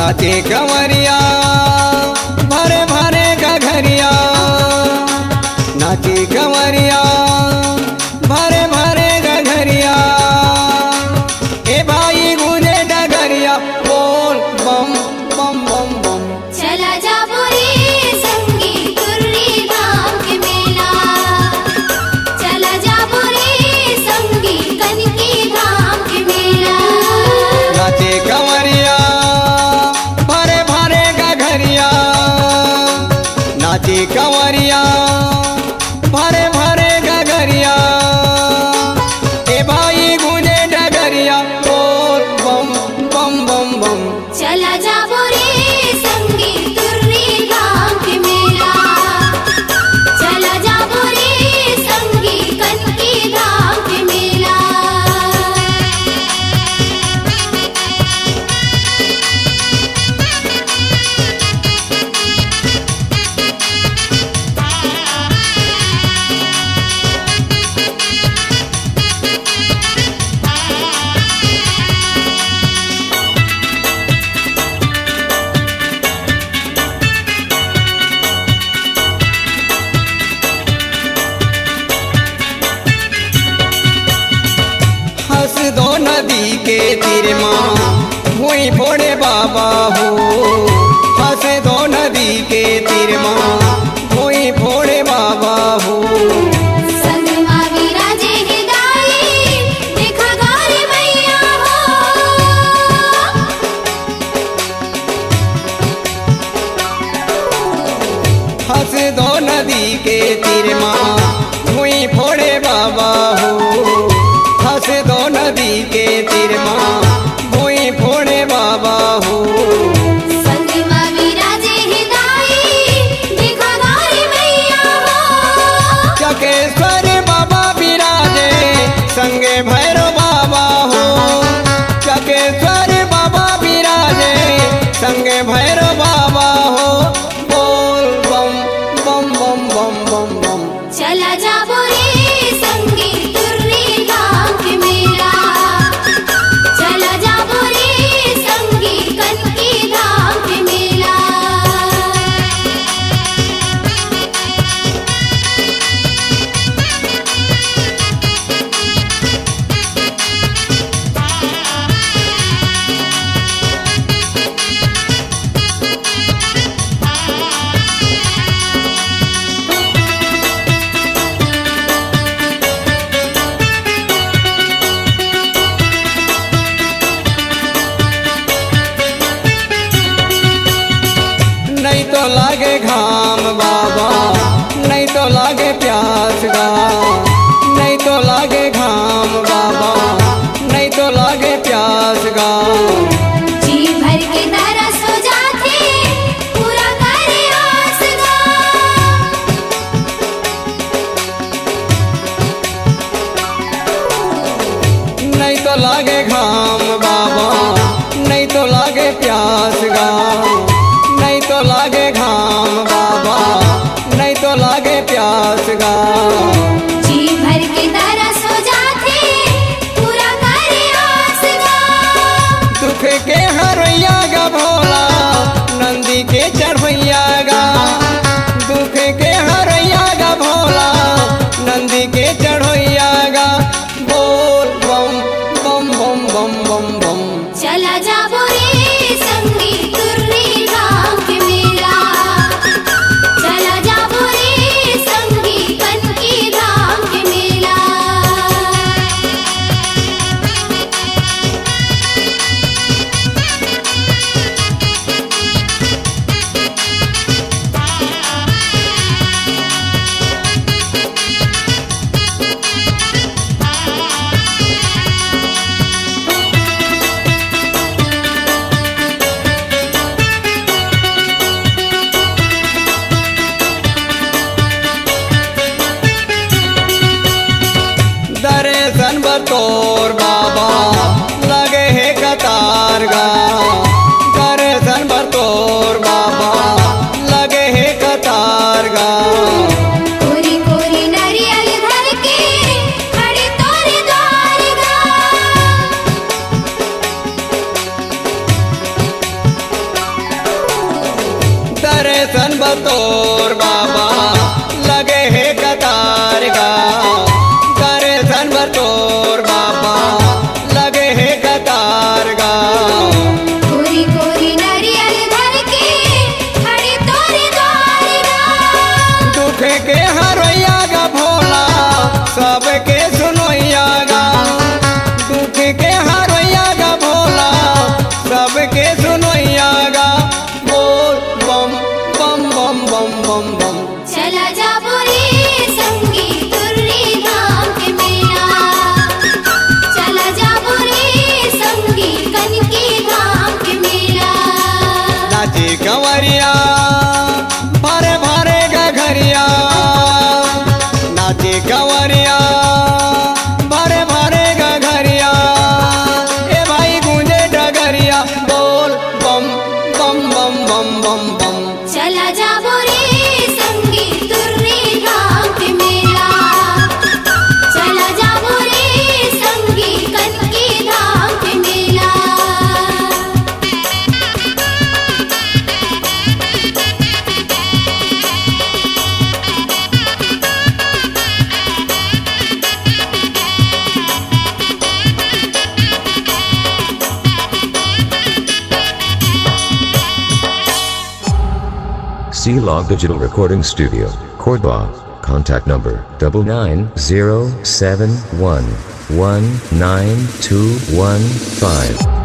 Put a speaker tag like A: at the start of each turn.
A: नाचे कंवरिया भरे भरे गघरिया, नाचे कंवरिया भरे भरे गघरिया। ए भाई गूंजे डगरिया बोल बम बम बम बम।
B: चला जा बोरे संगी तुर्री धाम के मेला, चला जा बोरे संगी कनकी धाम के मेला।
A: नाचे कंवरिया भरे भरे गघरिया, नाचे कंवरिया भरे भरे गघरिया। ए भाई गूंजे डगरिया बोल बम बम बम बम।
B: चला जा बोरे संगी तुर्री धाम के मेला, चला जा बोरे संगी कनकी धाम के मेला।
A: हंस दो नदी के तीर माँ हुई भोले बाबा हो, हंस दो नदी के तीर माँ हुई भोले बाबा हो।
B: संगमा विराजे हिदाई देखा गौरी मैया हो।
A: हंस दो नदी के तीर माँ हुई भोले बाबा हो, हंस दो नदी के तीर माँ हुई भोले बाबा हो।
B: संगमा विराजे हिदाई देखा गौरी मैया हो।
A: चकेश्वर बाबा विराजे संगे भैरव बाबा हो, चकेश्वर बाबा विराजे संगे भैरव बाबा हो। बोल बम बम बम बम बम बम।
B: चला जा बोरे संगी तुर्री धाम के मेला, चला जा बोरे संगी कनकी धाम के मेला।
A: नहीं तो लागे घाम बाबा, नहीं तो लागे प्यास गा, नहीं तो लागे घाम बाबा, नहीं तो लागे प्यास गा।
B: जी भर के तरस हो जाते पूरा करे आस गा।
A: नहीं तो लागे घाम बाबा, नहीं तो लागे प्यास गा, नहीं तो लागे घाम बाबा, नहीं तो लागे प्यास गा।
B: जी भर के तरस हो जाते पूरा करे आस गा।
A: दुख के हरैया गा भोला नंदी के चढ़ैया गा, दुख के हरैया गा भोला नंदी के चढ़ैया गा। बोल बम बम बम बम बम बम।
B: चला जा बोरे संगी तुर्री धाम के मेला, चला जा बोरे संगी कनकी
A: डगरिया भरे भरे गगरिया ए भाई गूंजे डगरिया बोल बम बम बम बम बम बम
B: चला जाबो रे संगी तुर्री धाम के मेला चला जाबो रे संगी कनकी धाम के मेला
C: C-Log Digital Recording Studio, Cordoba. Contact number 99071192115.